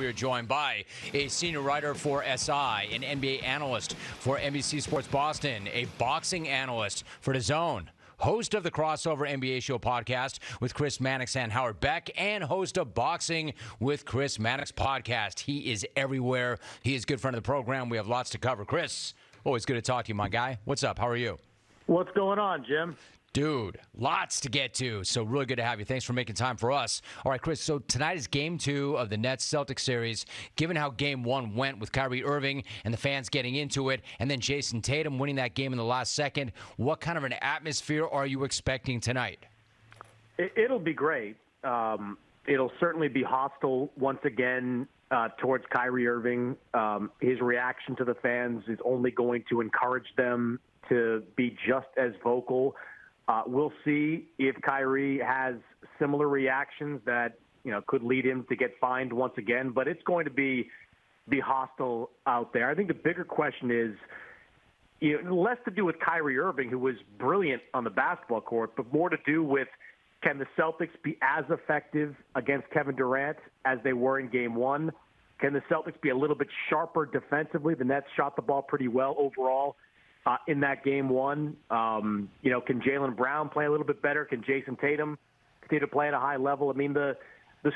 We are joined by a senior writer for SI, an NBA analyst for NBC Sports Boston, a boxing analyst for DAZN, host of the Crossover NBA Show podcast with Chris Mannix and Howard Beck, and host of Boxing with Chris Mannix podcast. He is everywhere. He is a good friend of the program. We have lots to cover. Chris, always good to talk to you, my guy. What's up? How are you? What's going on, Jim? Dude, lots to get to, so really good to have you. Thanks for making time for us. All right, Chris, so tonight is Game 2 of the Nets-Celtics series. Given how Game 1 went with Kyrie Irving and the fans getting into it, and then Jason Tatum winning that game in the last second, what kind of an atmosphere are you expecting tonight? It'll be great. It'll certainly be hostile once again towards Kyrie Irving. His reaction to the fans is only going to encourage them to be just as vocal. We'll see if Kyrie has similar reactions that, could lead him to get fined once again. But it's going to be hostile out there. I think the bigger question is, less to do with Kyrie Irving, who was brilliant on the basketball court, but more to do with, can the Celtics be as effective against Kevin Durant as they were in Game 1? Can the Celtics be a little bit sharper defensively? The Nets shot the ball pretty well overall in that Game 1. Can Jaylen Brown play a little bit better? Can Jason Tatum continue to play at a high level? I mean, the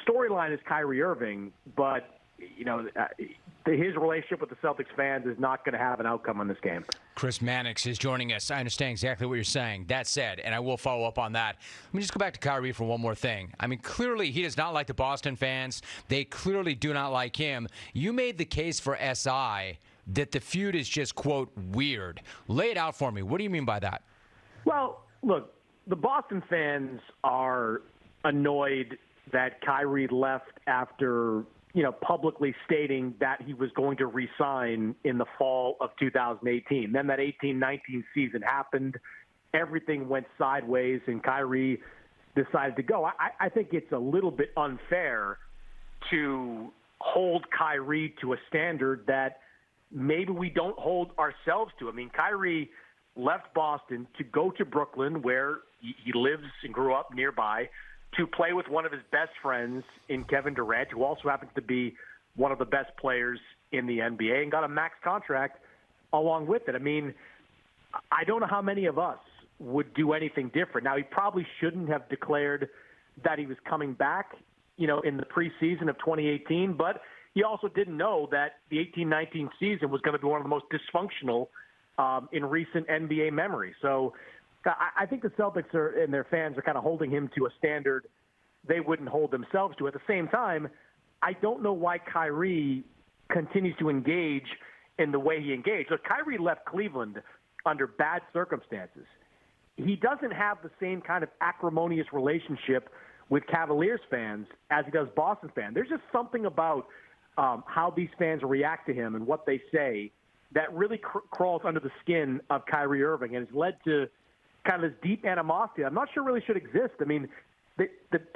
storyline is Kyrie Irving, but his relationship with the Celtics fans is not going to have an outcome on this game. Chris Mannix is joining us. I understand exactly what you're saying. That said, and I will follow up on that, let me just go back to Kyrie for one more thing. I mean, clearly he does not like the Boston fans. They clearly do not like him. You made the case for SI that the feud is just, quote, weird. Lay it out for me. What do you mean by that? Well, look, the Boston fans are annoyed that Kyrie left after, publicly stating that he was going to resign in the fall of 2018. Then that 18-19 season happened. Everything went sideways, and Kyrie decided to go. I think it's a little bit unfair to hold Kyrie to a standard that maybe we don't hold ourselves to. I mean, Kyrie left Boston to go to Brooklyn, where he lives and grew up nearby, to play with one of his best friends in Kevin Durant, who also happens to be one of the best players in the NBA, and got a max contract along with it. I mean, I don't know how many of us would do anything different. Now, he probably shouldn't have declared that he was coming back, in the preseason of 2018, but he also didn't know that the 18-19 season was going to be one of the most dysfunctional in recent NBA memory. So I think the Celtics and their fans are kind of holding him to a standard they wouldn't hold themselves to. At the same time, I don't know why Kyrie continues to engage in the way he engaged. Look, Kyrie left Cleveland under bad circumstances. He doesn't have the same kind of acrimonious relationship with Cavaliers fans as he does Boston fans. There's just something about how these fans react to him and what they say that really crawls under the skin of Kyrie Irving and has led to kind of this deep animosity I'm not sure really should exist. I mean, the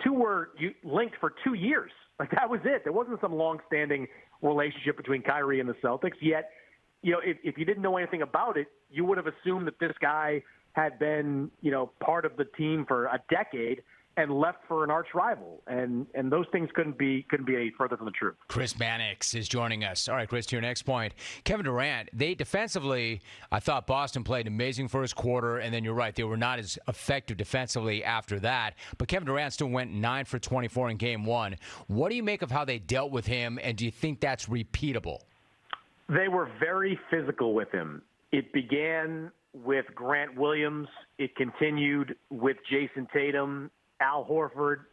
two were linked for 2 years. Like, that was it. There wasn't some long-standing relationship between Kyrie and the Celtics. Yet, if you didn't know anything about it, you would have assumed that this guy had been, part of the team for a decade and left for an arch rival. And those things couldn't be any further from the truth. Chris Mannix is joining us. All right, Chris, to your next point. Kevin Durant, they defensively, I thought Boston played amazing first quarter, and then you're right, they were not as effective defensively after that. But Kevin Durant still went 9 for 24 in Game 1. What do you make of how they dealt with him, and do you think that's repeatable? They were very physical with him. It began with Grant Williams. It continued with Jason Tatum. Al Horford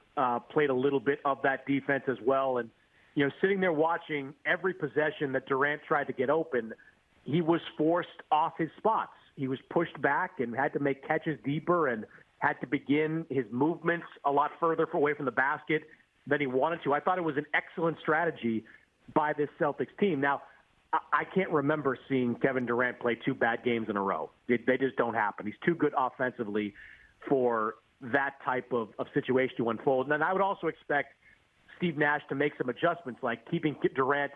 played a little bit of that defense as well. And, sitting there watching every possession that Durant tried to get open, he was forced off his spots. He was pushed back and had to make catches deeper and had to begin his movements a lot further away from the basket than he wanted to. I thought it was an excellent strategy by this Celtics team. Now, I can't remember seeing Kevin Durant play 2 bad games in a row. They just don't happen. He's too good offensively for that type of situation to unfold. And then I would also expect Steve Nash to make some adjustments, like keeping Durant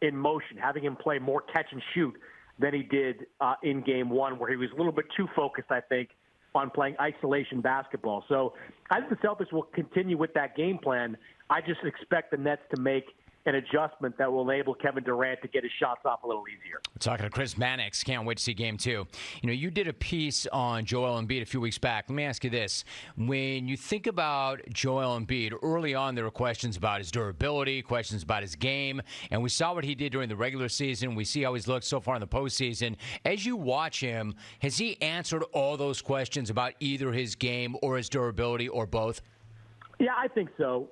in motion, having him play more catch and shoot than he did in Game 1, where he was a little bit too focused, I think, on playing isolation basketball. So I think the Celtics will continue with that game plan. I just expect the Nets to make an adjustment that will enable Kevin Durant to get his shots off a little easier. We're talking to Chris Mannix. Can't wait to see game 2. You know, you did a piece on Joel Embiid a few weeks back. Let me ask you this. When you think about Joel Embiid, early on there were questions about his durability, questions about his game, and we saw what he did during the regular season. We see how he's looked so far in the postseason. As you watch him, has he answered all those questions about either his game or his durability or both? Yeah, I think so.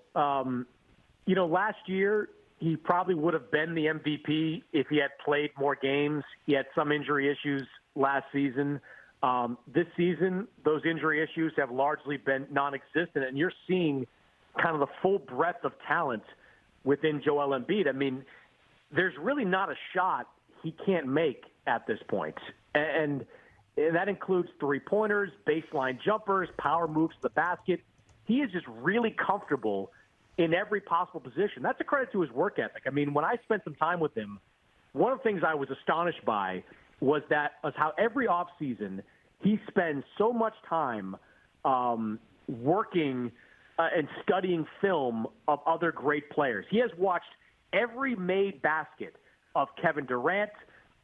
Last year, he probably would have been the MVP if he had played more games. He had some injury issues last season. This season, those injury issues have largely been non-existent, and you're seeing kind of the full breadth of talent within Joel Embiid. I mean, there's really not a shot he can't make at this point. And that includes three-pointers, baseline jumpers, power moves to the basket. He is just really comfortable in every possible position. That's a credit to his work ethic. I mean, when I spent some time with him, one of the things I was astonished by was how every offseason he spends so much time working and studying film of other great players. He has watched every made basket of Kevin Durant,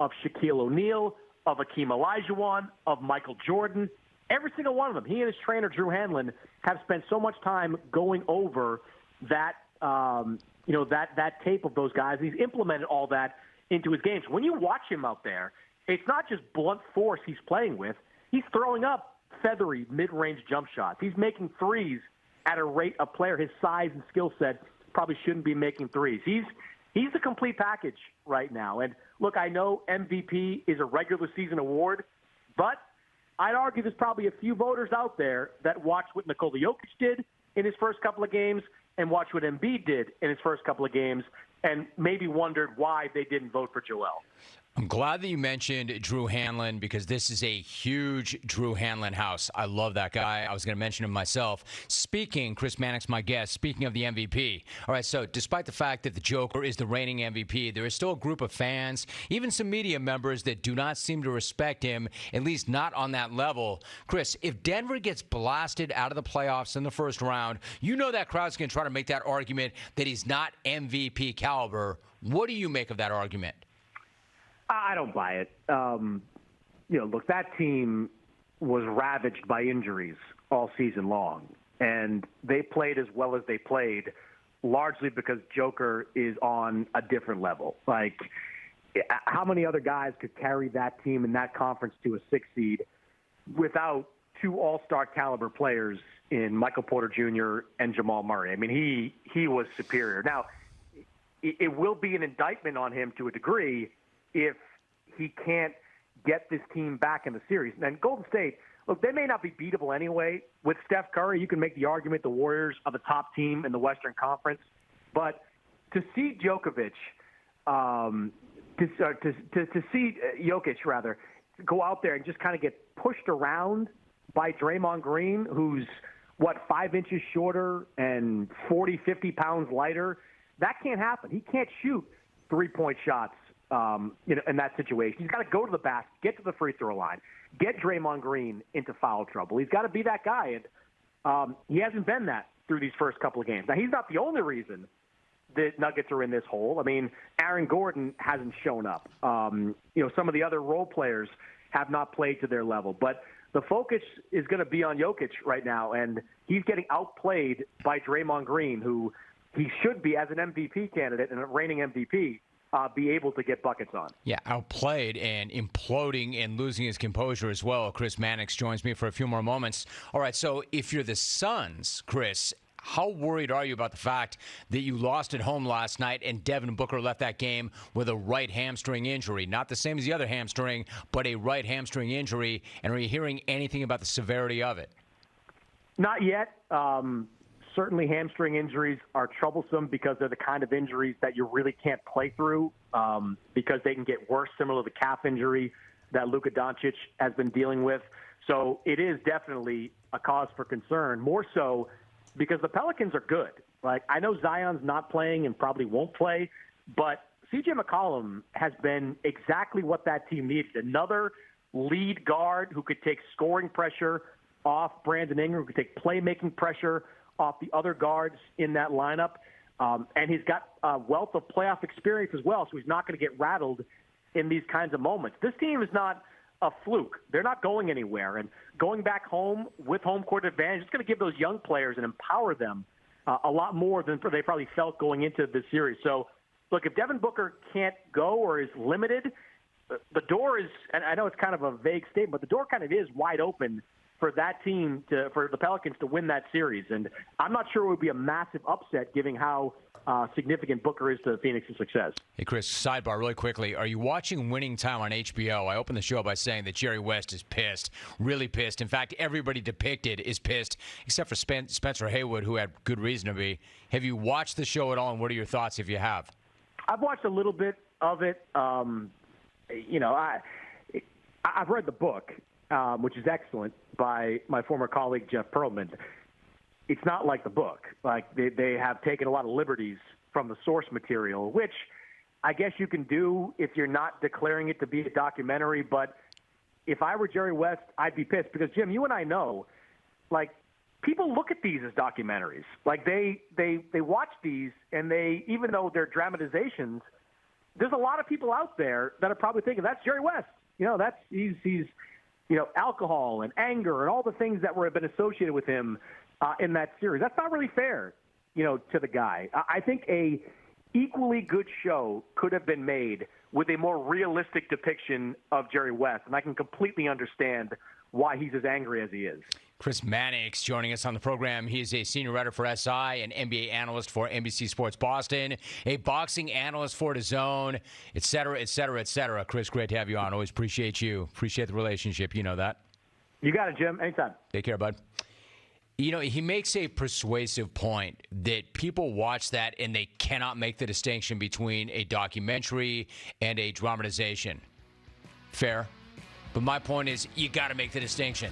of Shaquille O'Neal, of Akeem Olajuwon, of Michael Jordan. Every single one of them. He and his trainer, Drew Hanlon, have spent so much time going over that tape of those guys. He's implemented all that into his games. When you watch him out there, it's not just blunt force he's playing with. He's throwing up feathery mid-range jump shots. He's making threes at a rate a player his size and skill set probably shouldn't be making threes. He's the complete package right now. And look, I know MVP is a regular season award, but I'd argue there's probably a few voters out there that watched what Nikola Jokic did in his first couple of games and watched what Embiid did in his first couple of games and maybe wondered why they didn't vote for Joel. I'm glad that you mentioned Drew Hanlon because this is a huge Drew Hanlon house. I love that guy. I was going to mention him myself. Chris Mannix, my guest, speaking of the MVP. All right, so despite the fact that the Joker is the reigning MVP, there is still a group of fans, even some media members that do not seem to respect him, at least not on that level. Chris, if Denver gets blasted out of the playoffs in the first round, you know that crowd's going to try to make that argument that he's not MVP caliber. What do you make of that argument? I don't buy it. Look, that team was ravaged by injuries all season long, and they played as well as they played largely because Joker is on a different level. Like, how many other guys could carry that team in that conference to a 6 seed without two all-star caliber players in Michael Porter Jr. and Jamal Murray? I mean, he was superior. Now, it will be an indictment on him to a degree if he can't get this team back in the series. And Golden State, look, they may not be beatable anyway. With Steph Curry, you can make the argument the Warriors are the top team in the Western Conference. But to see Jokic, to see Jokic, rather, go out there and just kind of get pushed around by Draymond Green, who's, 5 inches shorter and 40, 50 pounds lighter, that can't happen. He can't shoot three-point shots in that situation. He's got to go to the basket, get to the free throw line, get Draymond Green into foul trouble. He's got to be that guy, and he hasn't been that through these first couple of games. Now, he's not the only reason the Nuggets are in this hole. I mean, Aaron Gordon hasn't shown up. Some of the other role players have not played to their level. But the focus is going to be on Jokic right now, and he's getting outplayed by Draymond Green, who he should be, as an MVP candidate and a reigning MVP, be able to get buckets on. Yeah, outplayed and imploding and losing his composure as well. Chris Mannix joins me for a few more moments. All right, so if you're the Suns, Chris, how worried are you about the fact that you lost at home last night and Devin Booker left that game with a right hamstring injury? Not the same as the other hamstring, but a right hamstring injury. And are you hearing anything about the severity of it? Not yet. Certainly hamstring injuries are troublesome because they're the kind of injuries that you really can't play through because they can get worse, similar to the calf injury that Luka Doncic has been dealing with. So it is definitely a cause for concern, more so because the Pelicans are good. Like, I know Zion's not playing and probably won't play, but C.J. McCollum has been exactly what that team needed. Another lead guard who could take scoring pressure off Brandon Ingram, who could take playmaking pressure off the other guards in that lineup. And he's got a wealth of playoff experience as well, so he's not going to get rattled in these kinds of moments. This team is not a fluke. They're not going anywhere. And going back home with home court advantage, it's going to give those young players and empower them a lot more than they probably felt going into this series. So, look, if Devin Booker can't go or is limited, the door is, and I know it's kind of a vague statement, but the door kind of is wide open for that team, for the Pelicans to win that series. And I'm not sure it would be a massive upset given how significant Booker is to Phoenix's success. Hey, Chris, sidebar really quickly. Are you watching Winning Time on HBO? I opened the show by saying that Jerry West is pissed, really pissed. In fact, everybody depicted is pissed, except for Spencer Haywood, who had good reason to be. Have you watched the show at all, and what are your thoughts if you have? I've watched a little bit of it. I've read the book, which is excellent, by my former colleague Jeff Pearlman. It's not like the book. Like they have taken a lot of liberties from the source material, which I guess you can do if you're not declaring it to be a documentary. But if I were Jerry West, I'd be pissed because, Jim, you and I know, like, people look at these as documentaries. Like they watch these, and they, even though they're dramatizations, there's a lot of people out there that are probably thinking that's Jerry West. He's alcohol and anger and all the things that have been associated with him in that series. That's not really fair, to the guy. I think a equally good show could have been made with a more realistic depiction of Jerry West, and I can completely understand why he's as angry as he is. Chris Mannix joining us on the program. He is a senior writer for SI, an NBA analyst for NBC Sports Boston, a boxing analyst for DAZN, et cetera, et cetera, et cetera. Chris, great to have you on. Always appreciate you. Appreciate the relationship. You know that. You got it, Jim. Anytime. Take care, bud. He makes a persuasive point that people watch that and they cannot make the distinction between a documentary and a dramatization. Fair. But my point is, you got to make the distinction.